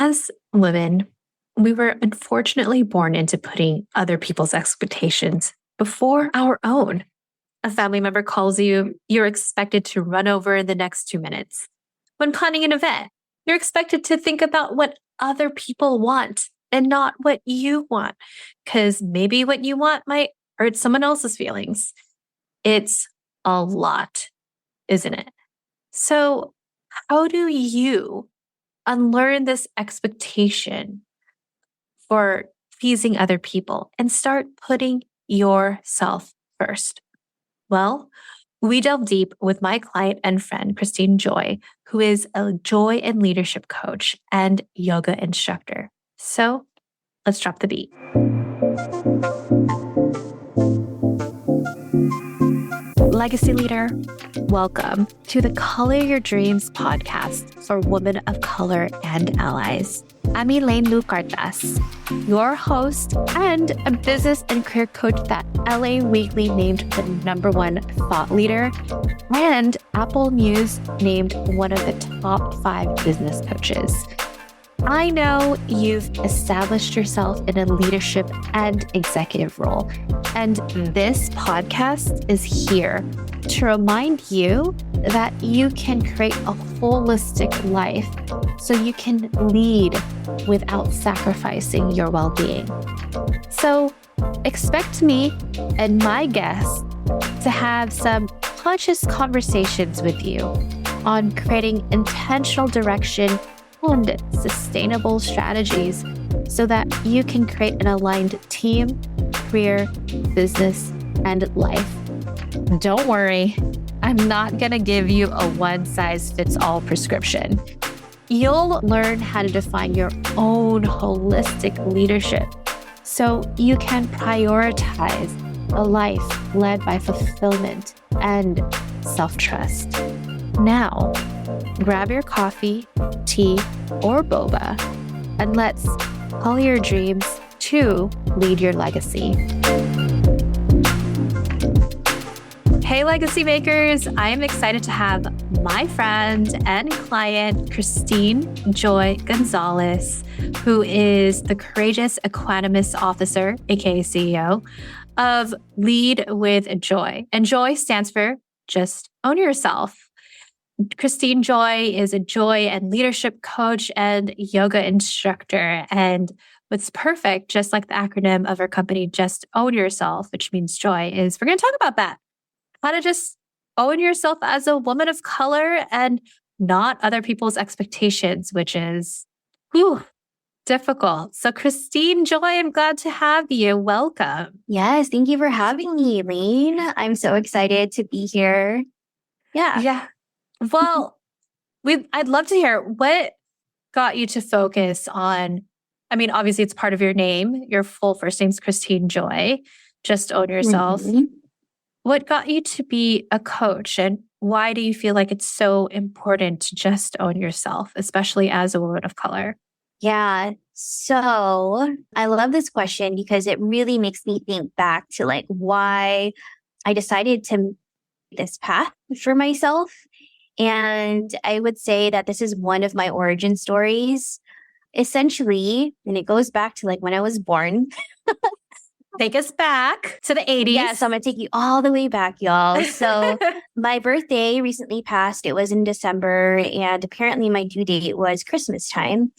As women, we were unfortunately born into putting other people's expectations before our own. A family member calls you, you're expected to run over in the next 2 minutes. When planning an event, you're expected to think about what other people want and not what you want, because maybe what you want might hurt someone else's feelings. It's a lot, isn't it? So, how do you unlearn this expectation for pleasing other people and start putting yourself first? Well, we delve deep with my client and friend, Christene Joy, who is a joy and leadership coach and yoga instructor. So let's drop the beat. Legacy leader, welcome to the Color Your Dreams podcast for women of color and allies. I'm Elaine Lucartas, your host and a business and career coach that LA Weekly named the #1 thought leader and Apple News named one of the top 5 business coaches. I know you've established yourself in a leadership and executive role, and this podcast is here to remind you that you can create a holistic life so you can lead without sacrificing your well-being. So expect me and my guests to have some conscious conversations with you on creating intentional direction and sustainable strategies so that you can create an aligned team, career, business, and life. Don't worry, I'm not going to give you a one-size-fits-all prescription. You'll learn how to define your own holistic leadership so you can prioritize a life led by fulfillment and self-trust. Now, grab your coffee, tea, or boba, and let's follow your dreams to lead your legacy. Hey, legacy makers. I am excited to have my friend and client, Christene Joy Gonzalez, who is the Courageous Equanimous Officer, aka CEO, of Lead with Joy. And Joy stands for Just Own Yourself. Christene Joy is a joy and leadership coach and yoga instructor. And what's perfect, just like the acronym of our company, Just Own Yourself, which means joy, is we're going to talk about that. How to just own yourself as a woman of color and not other people's expectations, which is difficult. So Christene Joy, I'm glad to have you. Welcome. Yes, thank you for having me, Elaine. I'm so excited to be here. Yeah. Well, I'd love to hear what got you to focus on, obviously it's part of your name. Your full first name's Christene Joy. Just own yourself. Mm-hmm. What got you to be a coach, and why do you feel like it's so important to just own yourself, especially as a woman of color? Yeah. So I love this question because it really makes me think back to why I decided to make this path for myself. And I would say that this is one of my origin stories, essentially, and it goes back to when I was born. Take us back to the 80s. Yeah, so I'm going to take you all the way back, y'all. So my birthday recently passed. It was in December, and apparently my due date was Christmas time.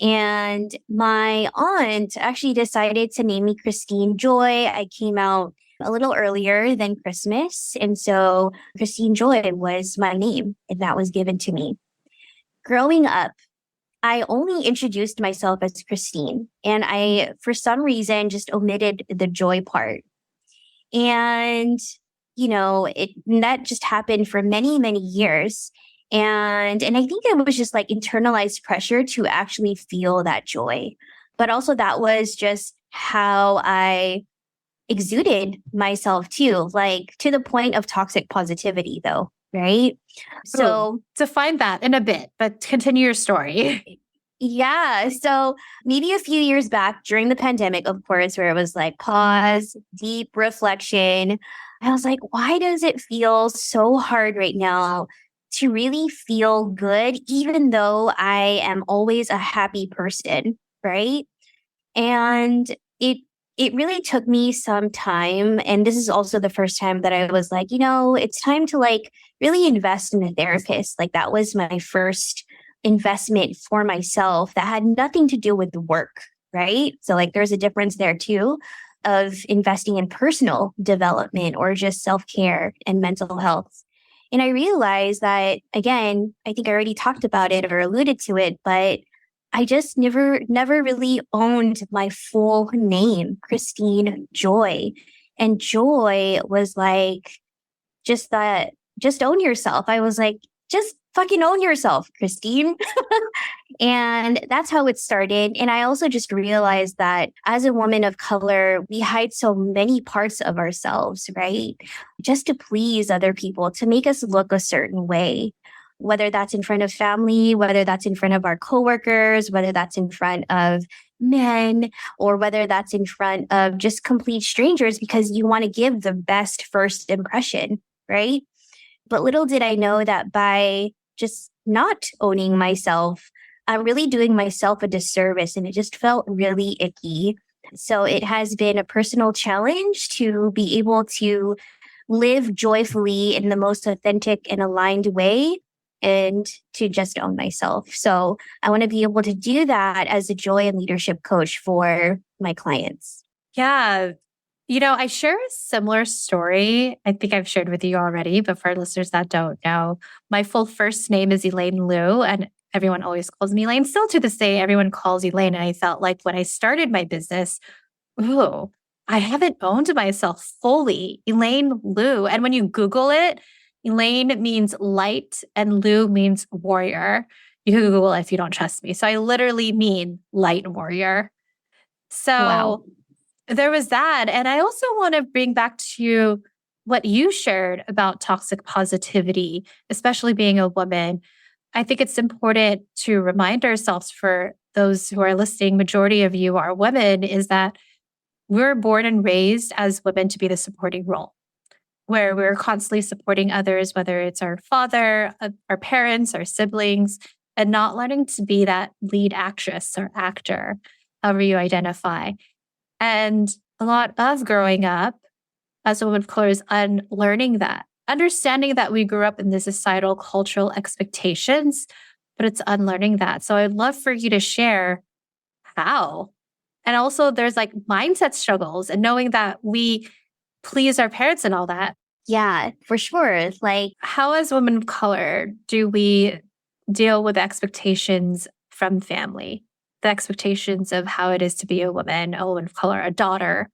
And my aunt actually decided to name me Christene Joy. I came out a little earlier than Christmas. And so Christene Joy was my name, and that was given to me. Growing up, I only introduced myself as Christene, and I, for some reason, just omitted the joy part. And, that just happened for many, many years. And I think it was just internalized pressure to actually feel that joy. But also that was just how I exuded myself too, to the point of toxic positivity though. Right. So define that in a bit, but continue your story. Yeah. So maybe a few years back during the pandemic, of course, where it was pause, deep reflection. I was why does it feel so hard right now to really feel good, even though I am always a happy person, right? And it really took me some time. And this is also the first time that I was like, it's time to like really invest in a therapist. Like that was my first investment for myself that had nothing to do with the work, right? So like there's a difference there too of investing in personal development or just self-care and mental health. And I realized that, again, I think I already talked about it or alluded to it, but I just never really owned my full name, Christene Joy. And joy was like, just that, just own yourself. I was like, just fucking own yourself, Christene. And that's how it started. And I also just realized that as a woman of color, we hide so many parts of ourselves, right? Just to please other people, to make us look a certain way, whether that's in front of family, whether that's in front of our coworkers, whether that's in front of men, or whether that's in front of just complete strangers, because you want to give the best first impression, right? But little did I know that by just not owning myself, I'm really doing myself a disservice, and it just felt really icky. So it has been a personal challenge to be able to live joyfully in the most authentic and aligned way and to just own myself. So I want to be able to do that as a joy and leadership coach for my clients. Yeah. I share a similar story. I think I've shared with you already, but for listeners that don't know, my full first name is Elaine Liu, and everyone always calls me Elaine. Still to this day, everyone calls Elaine. And I felt like when I started my business, ooh, I haven't owned myself fully. Elaine Liu. And when you Google it, Elaine means light and Liu means warrior. You can Google it if you don't trust me. So I literally mean light warrior. Wow. So there was that. And I also want to bring back to you what you shared about toxic positivity, especially being a woman. I think it's important to remind ourselves, for those who are listening, majority of you are women, is that we're born and raised as women to be the supporting role, where we're constantly supporting others, whether it's our father, our parents, our siblings, and not learning to be that lead actress or actor, however you identify. And a lot of growing up as a woman of color is unlearning that, understanding that we grew up in the societal cultural expectations, but it's unlearning that. So I'd love for you to share how. And also there's like mindset struggles and knowing that we please our parents and all that. Yeah, for sure. Like, how as women of color do we deal with expectations from family? The expectations of how it is to be a woman of color, a daughter,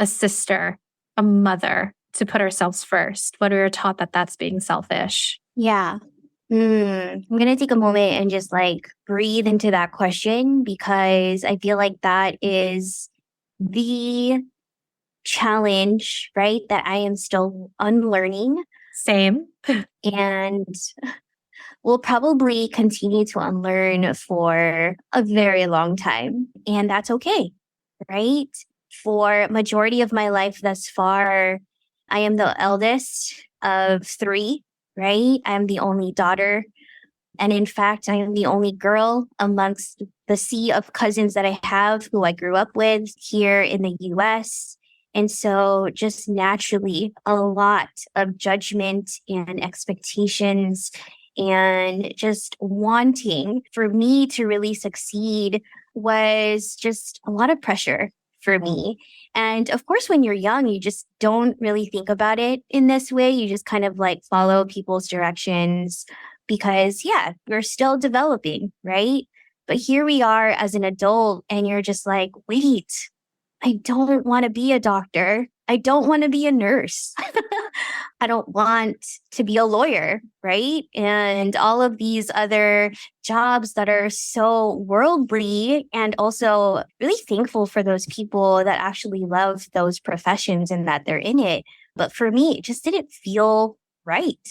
a sister, a mother, to put ourselves first when we were taught that that's being selfish. yeah. I'm going to take a moment and just like breathe into that question, because I feel like that is the challenge, right? That I am still unlearning. Same. And will probably continue to unlearn for a very long time. And that's okay, right? For majority of my life thus far, I am the eldest of three, right? I'm the only daughter. And in fact, I am the only girl amongst the sea of cousins that I have who I grew up with here in the US. And so just naturally, a lot of judgment and expectations and just wanting for me to really succeed was just a lot of pressure for me. And of course, when you're young, you just don't really think about it in this way. You just kind of like follow people's directions because, yeah, you're still developing, right? But here we are as an adult, and you're just like, wait, I don't want to be a doctor. I don't want to be a nurse. I don't want to be a lawyer, right? And all of these other jobs that are so worldly, and also really thankful for those people that actually love those professions and that they're in it. But for me, it just didn't feel right.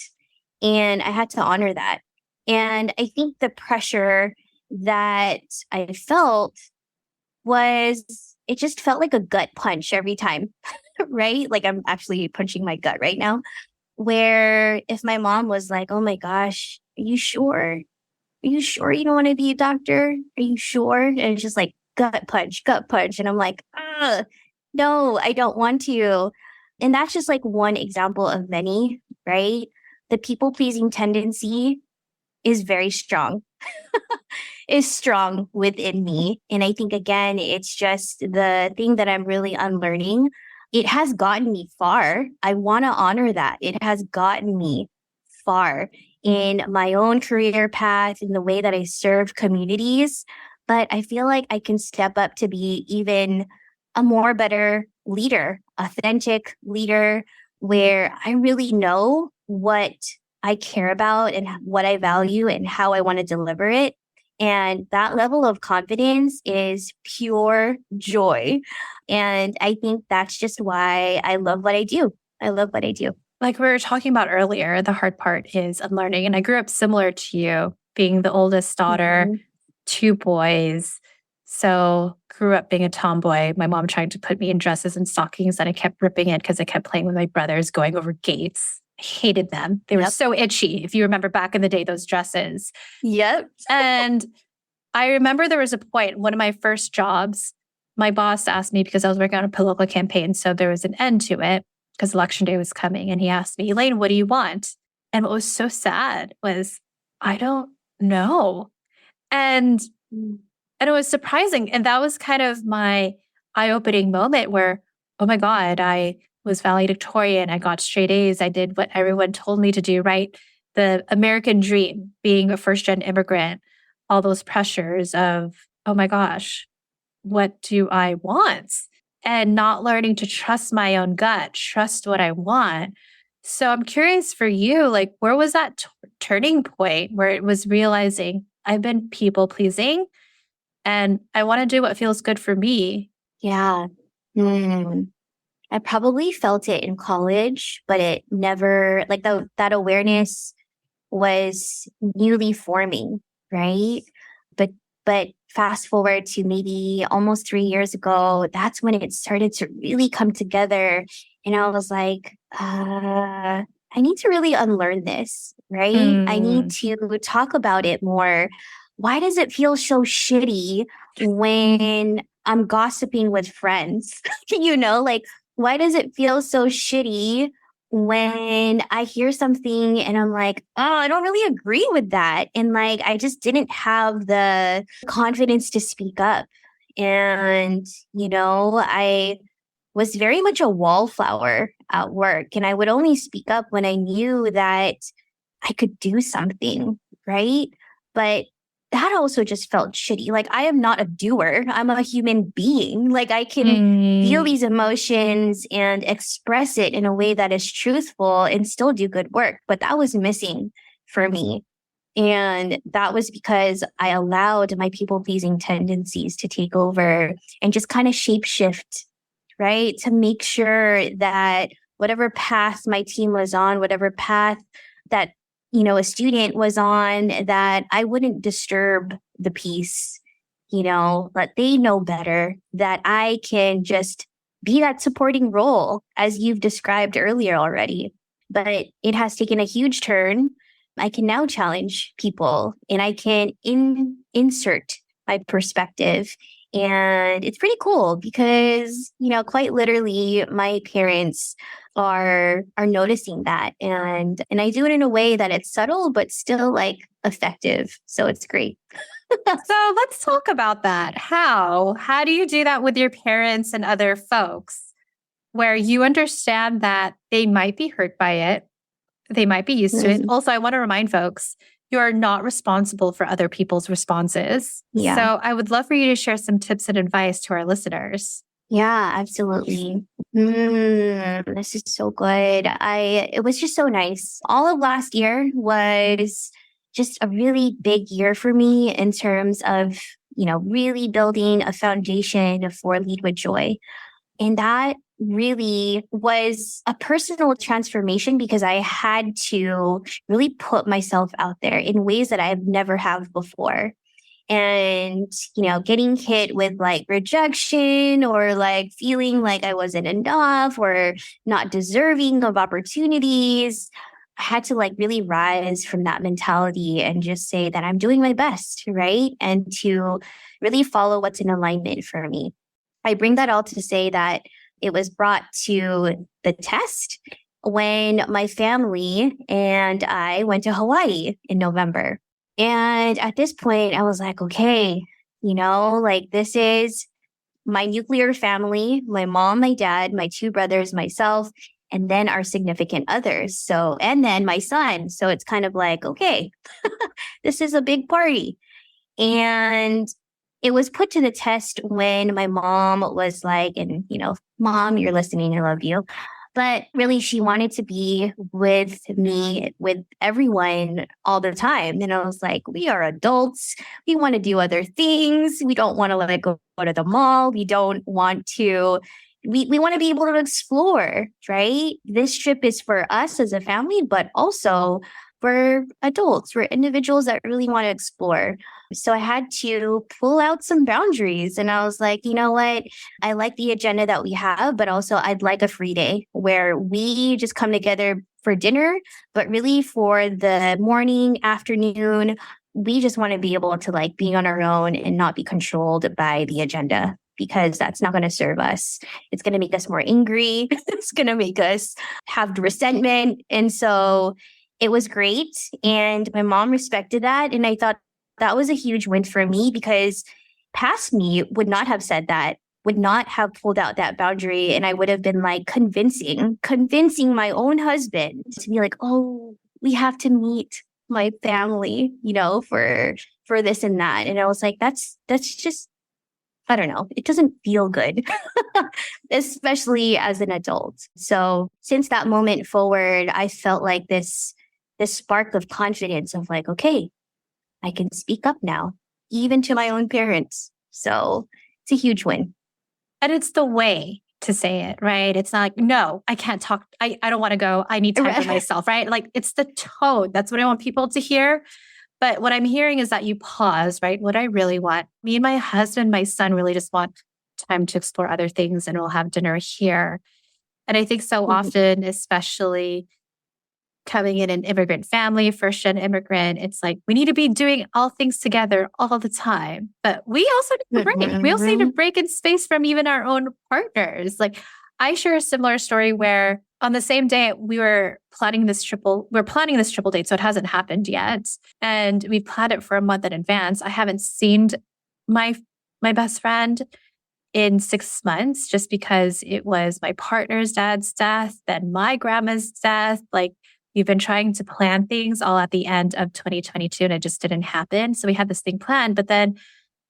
And I had to honor that. And I think the pressure that I felt was, it just felt like a gut punch every time, right? Like I'm actually punching my gut right now. where if my mom was like, oh my gosh, are you sure? Are you sure you don't want to be a doctor? Are you sure? And it's just like gut punch, gut punch. And I'm like, no, I don't want to. And that's just like one example of many, right? The people pleasing tendency is very strong, is strong within me. And I think, again, it's just the thing that I'm really unlearning. It has gotten me far. I want to honor that. It has gotten me far in my own career path, in the way that I serve communities. But I feel like I can step up to be even a more better leader, authentic leader, where I really know what I care about and what I value and how I want to deliver it. And that level of confidence is pure joy. And I think that's just why I love what I do. I love what I do. Like we were talking about earlier, the hard part is unlearning. And I grew up similar to you, being the oldest daughter, two boys. So grew up being a tomboy. My mom trying to put me in dresses and stockings, and I kept ripping it because I kept playing with my brothers, going over gates. I hated them. They were so itchy. If you remember back in the day, those dresses. Yep. And I remember there was a point, one of my first jobs, my boss asked me, because I was working on a political campaign, so there was an end to it because election day was coming. And he asked me, Elaine, what do you want? And what was so sad was, I don't know. And it was surprising. And that was kind of my eye-opening moment where, oh my God, I was valedictorian. I got straight A's. I did what everyone told me to do, right? The American dream, being a first-gen immigrant, all those pressures of, oh my gosh, what do I want? And not learning to trust my own gut, trust what I want. So I'm curious for you, like, where was that turning point where it was realizing I've been people pleasing and I want to do what feels good for me? Yeah. I probably felt it in college, but it never, like that awareness was newly forming, right? But fast forward to maybe almost 3 years ago, that's when it started to really come together. And I was like, I need to really unlearn this, right? I need to talk about it more. Why does it feel so shitty when I'm gossiping with friends? Like, why does it feel so shitty when I hear something and I'm like, oh, I don't really agree with that. And like, I just didn't have the confidence to speak up. And, I was very much a wallflower at work. And I would only speak up when I knew that I could do something, right? But that also just felt shitty. Like, I am not a doer. I'm a human being. Like, I can feel these emotions and express it in a way that is truthful and still do good work. But that was missing for me. And that was because I allowed my people-pleasing tendencies to take over and just kind of shape-shift, right? To make sure that whatever path my team was on, whatever path that a student was on, that I wouldn't disturb the peace, but they know better, that I can just be that supporting role as you've described earlier already. But it has taken a huge turn. I can now challenge people and I can insert my perspective. And it's pretty cool because, quite literally, my parents are noticing that. And I do it in a way that it's subtle, but still like effective. So it's great. So let's talk about that. How do you do that with your parents and other folks where you understand that they might be hurt by it? They might be used to it. Also, I want to remind folks, you are not responsible for other people's responses. Yeah. So I would love for you to share some tips and advice to our listeners. Yeah, absolutely. This is so good. It was just so nice. All of last year was just a really big year for me in terms of, really building a foundation for Lead with Joy. And that really was a personal transformation because I had to really put myself out there in ways that I've never have before. and, getting hit with like rejection or like feeling like I wasn't enough or not deserving of opportunities. I had to like really rise from that mentality and just say that I'm doing my best, right? And to really follow what's in alignment for me. I bring that all to say that it was brought to the test when my family and I went to Hawaii in November. And at this point, I was like, okay, like this is my nuclear family, my mom, my dad, my two brothers, myself, and then our significant others. So, and then my son. So it's kind of like, okay, this is a big party. And it was put to the test when my mom was like, and, Mom, you're listening, I love you. But really, she wanted to be with me, with everyone all the time. And I was like, we are adults. We want to do other things. We don't want to let it go to the mall. We don't want to, we want to be able to explore, right? This trip is for us as a family, but also for adults, for individuals that really want to explore. So I had to pull out some boundaries. And I was like, you know what? I like the agenda that we have, but also I'd like a free day where we just come together for dinner, but really for the morning, afternoon, we just want to be able to like be on our own and not be controlled by the agenda, because that's not going to serve us. It's going to make us more angry. It's going to make us have resentment. And so it was great. And my mom respected that. And I thought that was a huge win for me, because past me would not have said that, would not have pulled out that boundary. And I would have been like convincing my own husband to be like, oh, we have to meet my family, for this and that. And I was like, that's just, I don't know. It doesn't feel good, especially as an adult. So since that moment forward, I felt like this spark of confidence of like, okay, I can speak up now, even to my own parents. So it's a huge win. And it's the way to say it, right? It's not like, no, I can't talk. I don't want to go. I need time for myself, right? Like it's the tone. That's what I want people to hear. But what I'm hearing is that you pause, right? What I really want, me and my husband, my son really just want time to explore other things, and we'll have dinner here. And I think so often, especially coming in an immigrant family, first-gen immigrant, it's like we need to be doing all things together all the time. But we also need to break. We also need to break in space from even our own partners. Like I share a similar story where on the same day we're planning this triple date, so it hasn't happened yet. And we planned it for a month in advance. I haven't seen my best friend in 6 months just because it was my partner's dad's death, then my grandma's death. Like we've been trying to plan things all at the end of 2022 and it just didn't happen. So we had this thing planned, but then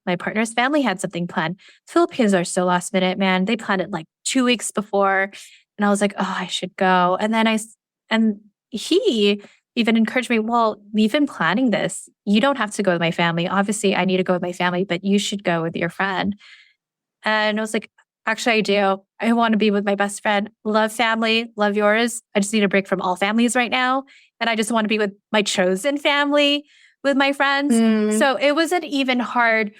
my partner's family had something planned. Filipinos are so last minute, man. They planned it like 2 weeks before. And I was like, oh, I should go. And then he even encouraged me, well, we've been planning this. You don't have to go with my family. Obviously, I need to go with my family, but you should go with your friend. And I was like, actually, I do. I want to be with my best friend. Love family, love yours. I just need a break from all families right now. And I just want to be with my chosen family, with my friends. So it wasn't even hard.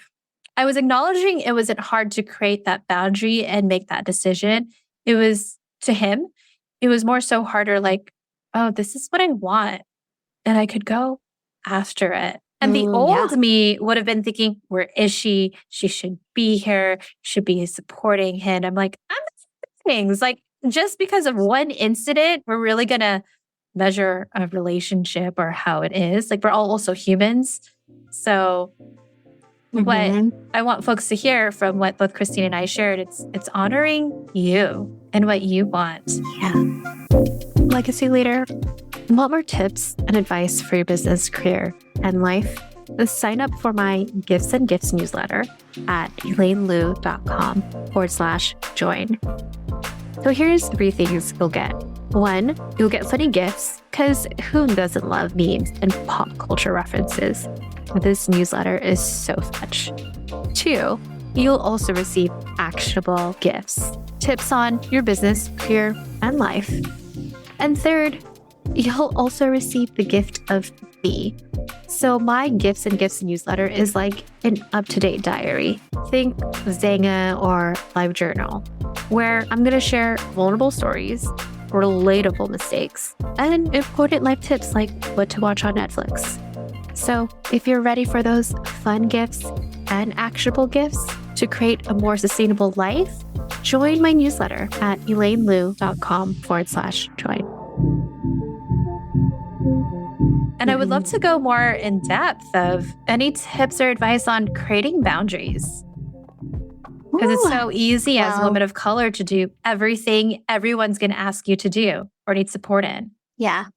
I was acknowledging it wasn't hard to create that boundary and make that decision. It was to him. It was more so harder like, oh, this is what I want. And I could go after it. And the old me would have been thinking, where is she? She should be here, should be supporting him. I'm like, I'm things like just because of one incident, we're really going to measure a relationship or how it is. Like we're all also humans. So what I want folks to hear from what both Christene and I shared, it's honoring you and what you want. Yeah. Legacy leader, want more tips and advice for your business, career, and life? Sign up for my Gifts and Gifts newsletter at elainelu.com/join. So here's 3 things you'll get. 1, you'll get funny gifts, because who doesn't love memes and pop culture references? This newsletter is so fetch. 2, you'll also receive actionable gifts, tips on your business, career, and life. And 3rd, You'll also receive the gift of me. So my Gifts and Gifts newsletter is like an up-to-date diary. Think Zanga or Live Journal, where I'm going to share vulnerable stories, relatable mistakes, and important life tips like what to watch on Netflix. So if you're ready for those fun gifts and actionable gifts to create a more sustainable life, join my newsletter at elainelu.com/join. And I would love to go more in depth of any tips or advice on creating boundaries. Because it's so easy as a woman of color to do everything everyone's going to ask you to do or need support in. Yeah.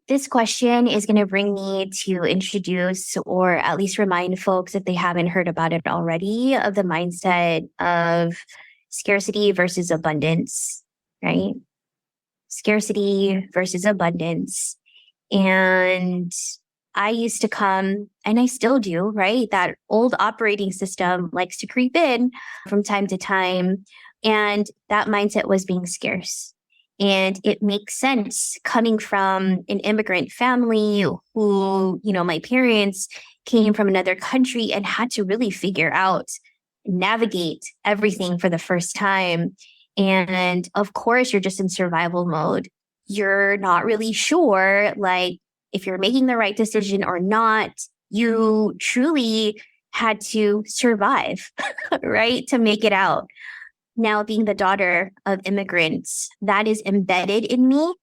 This question is going to bring me to introduce or at least remind folks, if they haven't heard about it already, of the mindset of scarcity versus abundance, right? Scarcity versus abundance. And I used to come, and I still do, right? That old operating system likes to creep in from time to time. And that mindset was being scarce. And it makes sense coming from an immigrant family who, my parents came from another country and had to really figure out, navigate everything for the first time. And of course, you're just in survival mode. You're not really sure, like, if you're making the right decision or not. You truly had to survive, right? To make it out. Now, being the daughter of immigrants, that is embedded in me.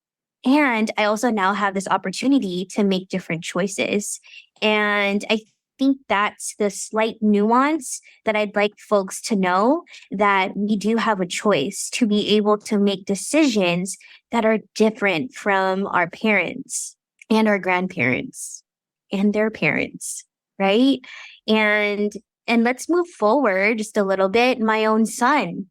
And I also now have this opportunity to make different choices. And I think that's the slight nuance that I'd like folks to know, that we do have a choice to be able to make decisions that are different from our parents and our grandparents and their parents, right? And let's move forward just a little bit. My own son,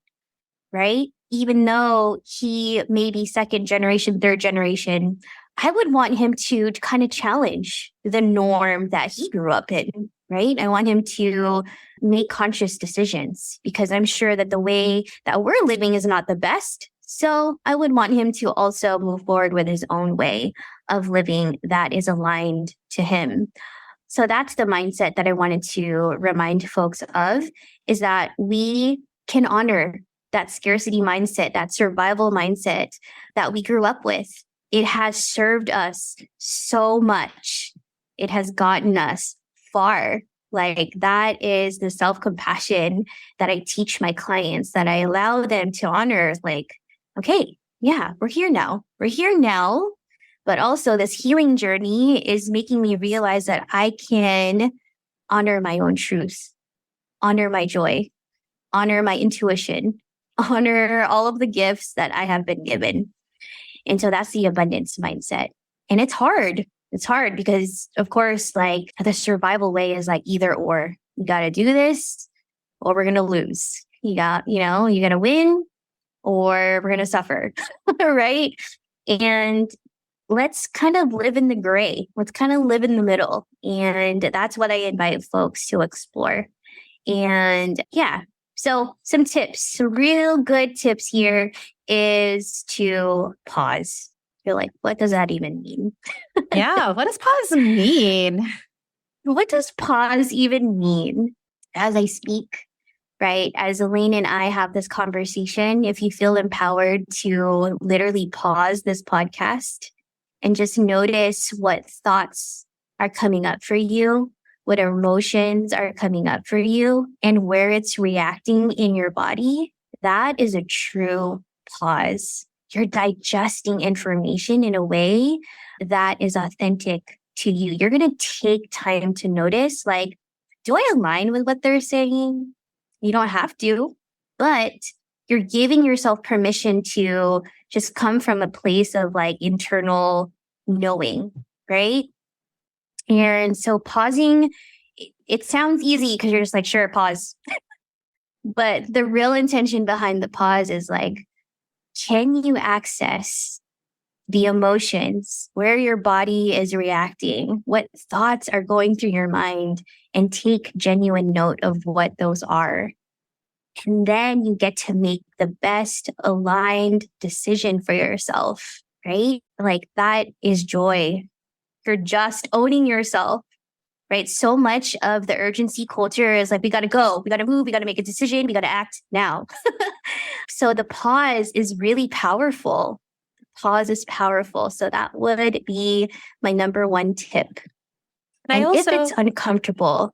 right? Even though he may be second generation, third generation, I would want him to kind of challenge the norm that he grew up in, right? I want him to make conscious decisions, because I'm sure that the way that we're living is not the best. So I would want him to also move forward with his own way of living that is aligned to him. So that's the mindset that I wanted to remind folks of, is that we can honor that scarcity mindset, that survival mindset that we grew up with. It has served us so much. It has gotten us far. Like, that is the self-compassion that I teach my clients, that I allow them to honor. Like, okay, yeah, we're here now. But also this healing journey is making me realize that I can honor my own truth, honor my joy, honor my intuition, honor all of the gifts that I have been given. And so that's the abundance mindset. And it's hard. It's hard because, of course, like, the survival way is like either or. You got to do this or we're going to lose. You're going to win or we're going to suffer, right? And let's kind of live in the gray. Let's kind of live in the middle. And that's what I invite folks to explore. And yeah, so some tips, some real good tips here is to pause. You're like, what does that even mean? Yeah, what does pause mean? What does pause even mean? As I speak, right? As Elaine and I have this conversation, if you feel empowered to literally pause this podcast and just notice what thoughts are coming up for you, what emotions are coming up for you, and where it's reacting in your body, that is a true pause. You're digesting information in a way that is authentic to you. You're going to take time to notice, like, do I align with what they're saying? You don't have to, but you're giving yourself permission to just come from a place of like internal knowing, right? And so pausing, it sounds easy because you're just like, sure, pause. But the real intention behind the pause is like, can you access the emotions, where your body is reacting, what thoughts are going through your mind, and take genuine note of what those are? And then you get to make the best aligned decision for yourself, right? Like that is joy. You're just owning yourself, right? So much of the urgency culture is like, we got to go, we got to move, we got to make a decision, we got to act now. So the pause is really powerful. Pause is powerful. So that would be my number one tip. And if it's uncomfortable,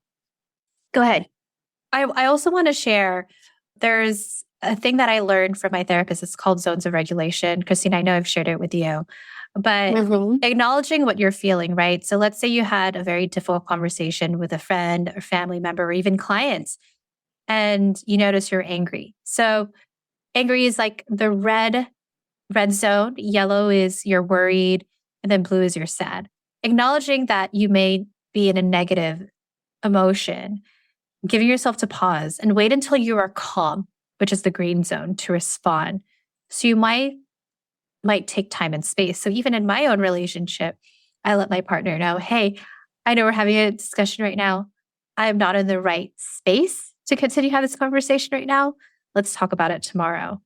go ahead. I also want to share, there's a thing that I learned from my therapist. It's called zones of regulation. Christine, I know I've shared it with you, but acknowledging what you're feeling, right? So let's say you had a very difficult conversation with a friend or family member or even clients, and you notice you're angry. So angry is like the red zone, yellow is you're worried, and then blue is you're sad. Acknowledging that you may be in a negative emotion, giving yourself to pause and wait until you are calm, which is the green zone, to respond. So you might take time and space. So even in my own relationship, I let my partner know, hey, I know we're having a discussion right now. I'm not in the right space to continue having this conversation right now. Let's talk about it tomorrow.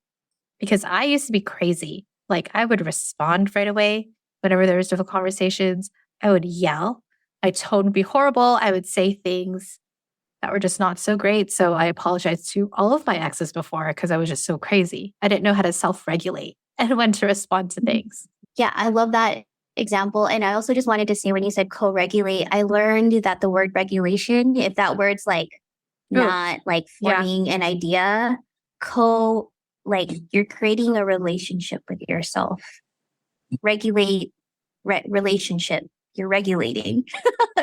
Because I used to be crazy. Like I would respond right away whenever there was difficult conversations. I would yell. My tone would be horrible. I would say things that were just not so great. So I apologized to all of my exes before because I was just so crazy. I didn't know how to self-regulate and when to respond to things. Yeah, I love that example. And I also just wanted to say, when you said co-regulate, I learned that the word regulation, if that word's like not like forming an idea, like you're creating a relationship with yourself. Regulate relationship. You're regulating,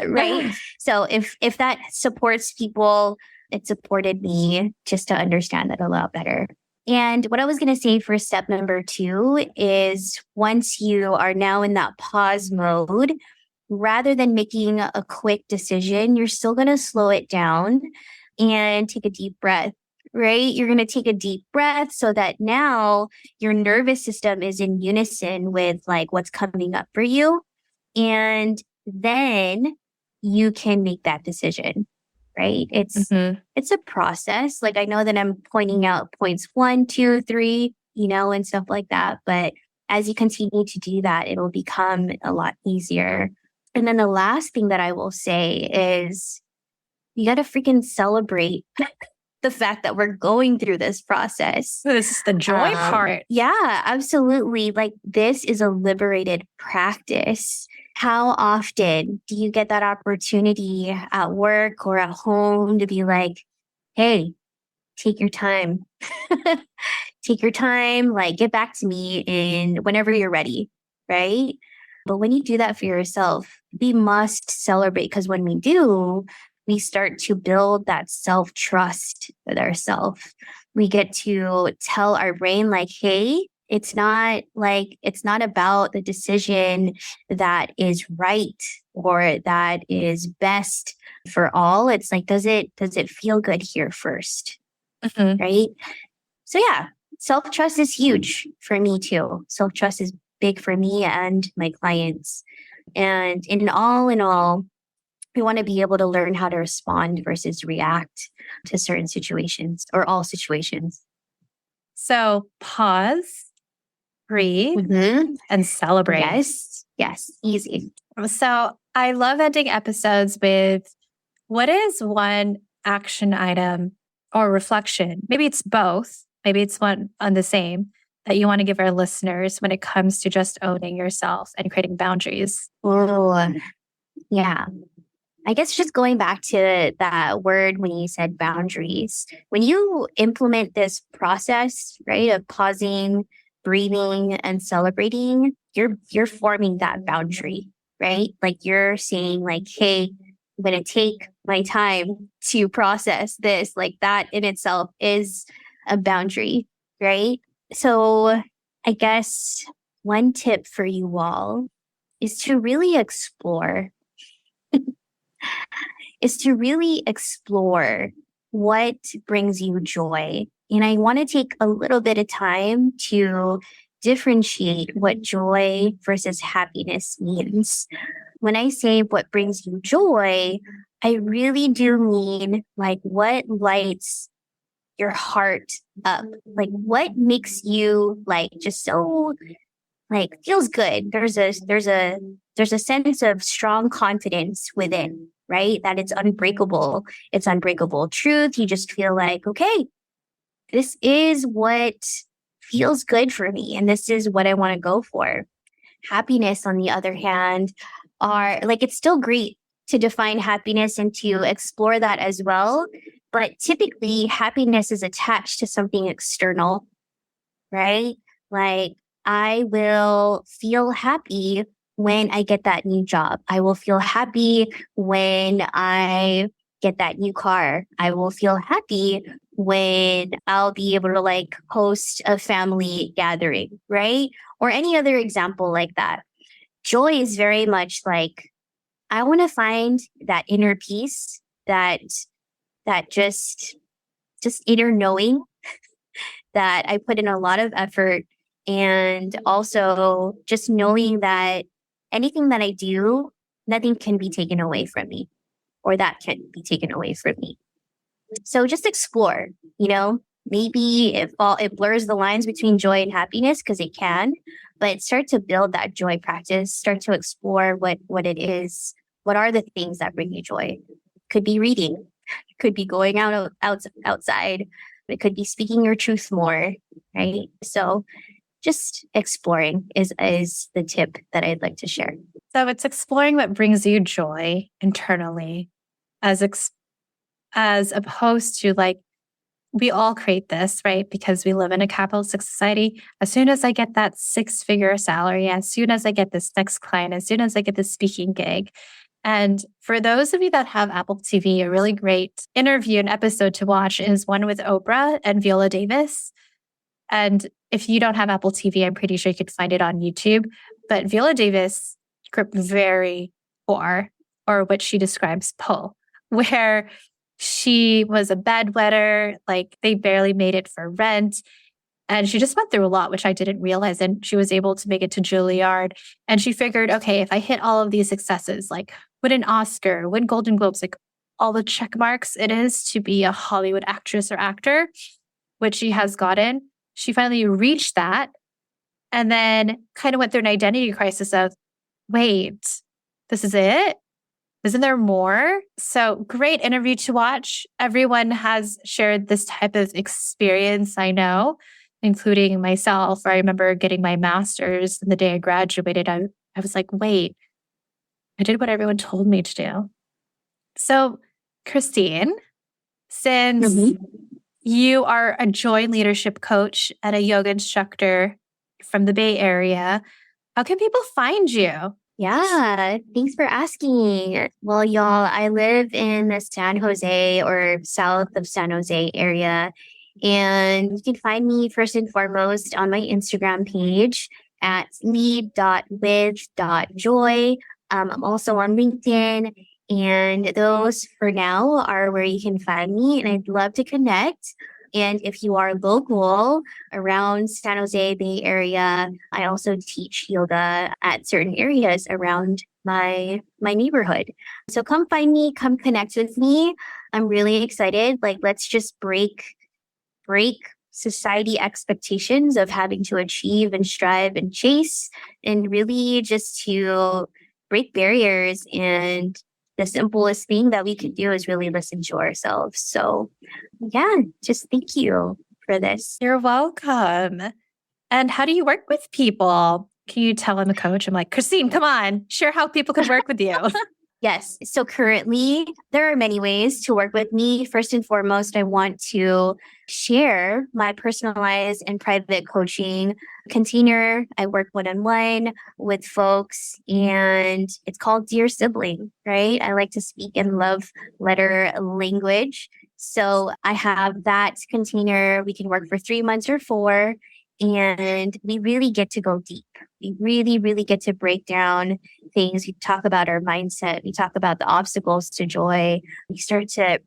right? So if that supports people, it supported me just to understand it a lot better. And what I was going to say for step number 2 is, once you are now in that pause mode, rather than making a quick decision, you're still going to slow it down and take a deep breath, right? You're going to take a deep breath so that now your nervous system is in unison with like what's coming up for you. And then you can make that decision, right? It's a process. Like I know that I'm pointing out points 1, 2, 3, and stuff like that. But as you continue to do that, it'll become a lot easier. And then the last thing that I will say is, you got to freaking celebrate the fact that we're going through this process. This is the joy part. Yeah, absolutely. Like this is a liberated practice. How often do you get that opportunity at work or at home to be like, hey, take your time. Take your time, like get back to me in whenever you're ready, right? But when you do that for yourself, we must celebrate, because when we do, we start to build that self-trust with ourselves. We get to tell our brain like, hey, it's not about the decision that is right or that is best for all. It's like, does it feel good here first? Right? So yeah, self-trust is huge for me too. Self-trust is big for me and my clients. And in all, we want to be able to learn how to respond versus react to certain situations or all situations. So pause, breathe, and celebrate. Yes, easy. So I love ending episodes with, what is one action item or reflection? Maybe it's both. Maybe it's one on the same that you want to give our listeners when it comes to just owning yourself and creating boundaries. Oh, yeah. I guess just going back to that word when you said boundaries, when you implement this process, right, of pausing, breathing, and celebrating, you're forming that boundary, right? Like you're saying like, hey, I'm going to take my time to process this. Like that in itself is a boundary, right? So I guess one tip for you all is to really explore what brings you joy. And I want to take a little bit of time to differentiate what joy versus happiness means. When I say what brings you joy, I really do mean like what lights your heart up, like what makes you like just so like feels good. There's a sense of strong confidence within, right? That it's unbreakable. It's unbreakable truth. You just feel like, okay, this is what feels good for me, and this is what I want to go for. Happiness, on the other hand, are like, it's still great to define happiness and to explore that as well. But typically, happiness is attached to something external, right? Like, I will feel happy when I get that new job. I will feel happy when I get that new car. I will feel happy when I'll be able to like host a family gathering, right? Or any other example like that. Joy is very much like, I want to find that inner peace, that just inner knowing that I put in a lot of effort, and also just knowing that anything that I do, nothing can be taken away from me, or that can be taken away from me. So just explore, maybe it blurs the lines between joy and happiness, because it can, but start to build that joy practice, start to explore what it is. What are the things that bring you joy? Could be reading, could be going outside, it could be speaking your truth more, right? So just exploring is the tip that I'd like to share. So it's exploring what brings you joy internally, as opposed to like, we all create this, right? Because we live in a capitalistic society. As soon as I get that 6-figure salary, as soon as I get this next client, as soon as I get this speaking gig. And for those of you that have Apple TV, a really great interview and episode to watch is one with Oprah and Viola Davis. And if you don't have Apple TV, I'm pretty sure you could find it on YouTube. But Viola Davis grew up very poor, or what she describes po, where she was a bedwetter, like they barely made it for rent. And she just went through a lot, which I didn't realize. And she was able to make it to Juilliard. And she figured, okay, if I hit all of these successes, like win an Oscar, win Golden Globes, like all the check marks it is to be a Hollywood actress or actor, which she has gotten, she finally reached that, and then kind of went through an identity crisis of, wait, this is it? Isn't there more? So great interview to watch. Everyone has shared this type of experience, I know, including myself. I remember getting my master's, and the day I graduated, I was like, wait, I did what everyone told me to do. So Christene, since you are a joy leadership coach and a yoga instructor from the Bay Area, how can people find you? Yeah, thanks for asking. Well, y'all, I live in the San Jose or south of San Jose area. And you can find me first and foremost on my Instagram page at lead.with.joy. I'm also on LinkedIn. And those for now are where you can find me. And I'd love to connect. And if you are local around San Jose Bay Area, I also teach yoga at certain areas around my neighborhood. So come find me, come connect with me. I'm really excited. Like, let's just break society expectations of having to achieve and strive and chase, and really just to break barriers. And the simplest thing that we can do is really listen to ourselves. So yeah, just thank you for this. You're welcome. And how do you work with people? Can you tell I'm a coach? I'm like, Christene, come on, share how people can work with you. Yes. So currently, there are many ways to work with me. First and foremost, I want to share my personalized and private coaching container. I work one-on-one with folks, and it's called Dear Sibling, right? I like to speak in love letter language. So I have that container. We can work for 3 months or 4. And we really get to go deep. We really, really get to break down things. We talk about our mindset. We talk about the obstacles to joy. We start to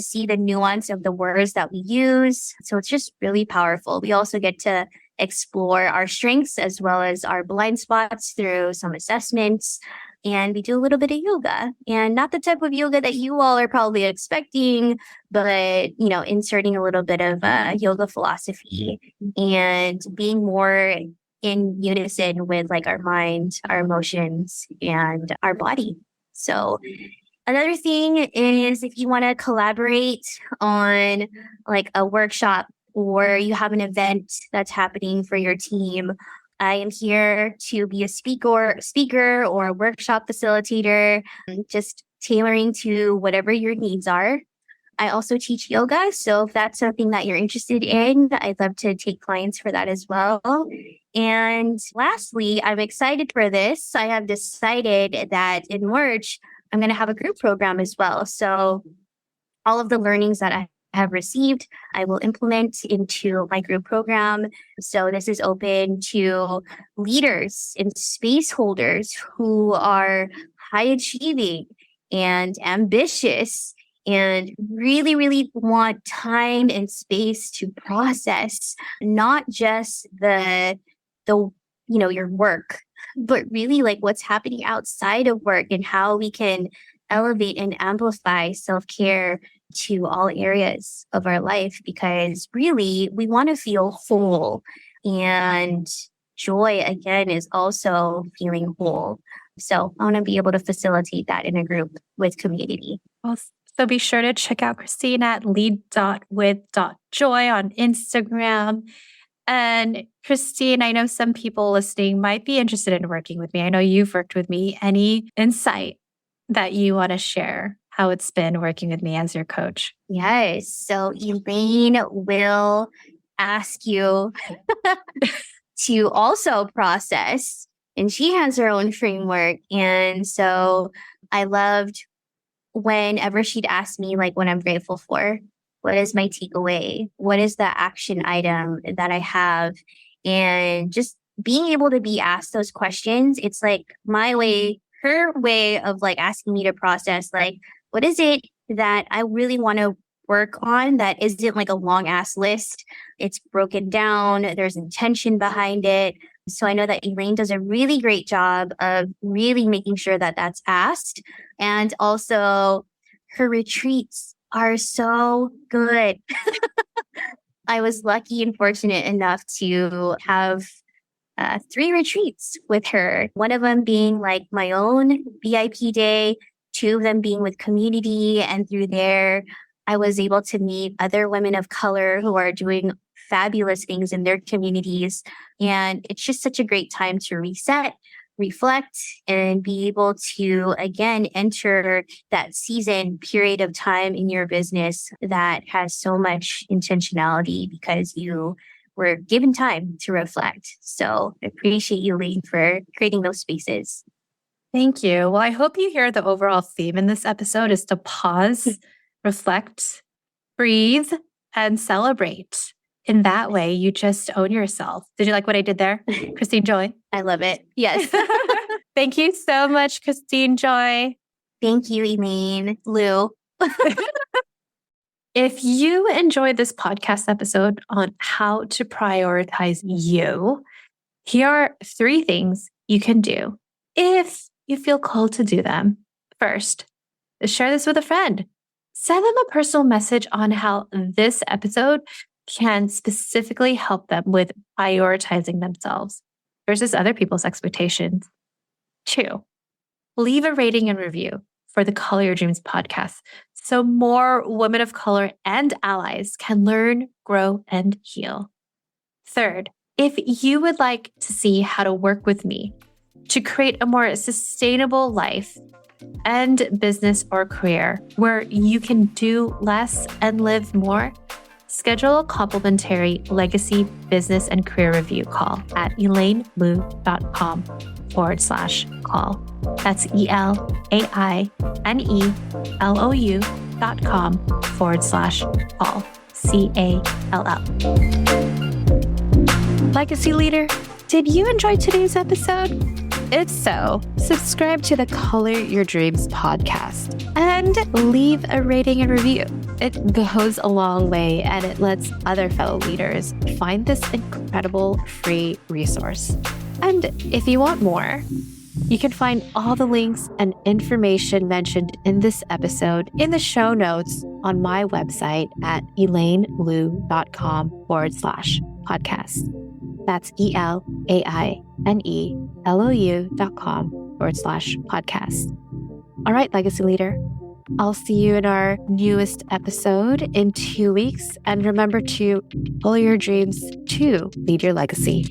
see the nuance of the words that we use. So it's just really powerful. We also get to explore our strengths as well as our blind spots through some assessments. And we do a little bit of yoga, and not the type of yoga that you all are probably expecting, but, inserting a little bit of yoga philosophy and being more in unison with like our mind, our emotions, and our body. So another thing is if you want to collaborate on like a workshop or you have an event that's happening for your team, I am here to be a speaker or a workshop facilitator, just tailoring to whatever your needs are. I also teach yoga. So if that's something that you're interested in, I'd love to take clients for that as well. And lastly, I'm excited for this. I have decided that in March, I'm going to have a group program as well. So all of the learnings that I have received, I will implement into my group program. So this is open to leaders and space holders who are high achieving and ambitious and really, really want time and space to process not just your work, but really like what's happening outside of work and how we can elevate and amplify self-care to all areas of our life, because really we want to feel whole, and joy again is also feeling whole. So I want to be able to facilitate that in a group with community. Well, so be sure to check out Christene at lead.with.joy on Instagram. And Christene, I know some people listening might be interested in working with me. I know you've worked with me. Any insight that you want to share, how it's been working with me as your coach? Yes. So Elaine will ask you to also process, and she has her own framework. And so I loved whenever she'd ask me like what I'm grateful for, what is my takeaway, what is the action item that I have, and just being able to be asked those questions. It's like her way of like asking me to process, like, what is it that I really want to work on that isn't like a long ass list. It's broken down. There's intention behind it. So I know that Elaine does a really great job of really making sure that that's asked. And also her retreats are so good. I was lucky and fortunate enough to have 3 retreats with her. One of them being like my own VIP day, 2 of them being with community. And through there, I was able to meet other women of color who are doing fabulous things in their communities. And it's just such a great time to reset, reflect, and be able to, again, enter that season period of time in your business that has so much intentionality because you were given time to reflect. So I appreciate you, Elaine, for creating those spaces. Thank you. Well, I hope you hear the overall theme in this episode is to pause, reflect, breathe, and celebrate. In that way, you just own yourself. Did you like what I did there, Christene Joy? I love it. Yes. Thank you so much, Christene Joy. Thank you, Elaine. Lou. If you enjoyed this podcast episode on how to prioritize you, here are 3 things you can do if you feel called to do them. First, share this with a friend. Send them a personal message on how this episode can specifically help them with prioritizing themselves versus other people's expectations. 2, leave a rating and review for the Color Your Dreams podcast so more women of color and allies can learn, grow, and heal. 3rd, if you would like to see how to work with me to create a more sustainable life and business or career where you can do less and live more, schedule a complimentary legacy business and career review call at elainelou.com/call. That's ELAINELOU.com/call. CALL. Legacy Leader, did you enjoy today's episode? If so, subscribe to the Color Your Dreams podcast and leave a rating and review. It goes a long way and it lets other fellow leaders find this incredible free resource. And if you want more, you can find all the links and information mentioned in this episode in the show notes on my website at elainelou.com/podcast. That's ELAINELOU.com/podcast. All right, Legacy Leader. I'll see you in our newest episode in 2 weeks. And remember to follow your dreams to lead your legacy.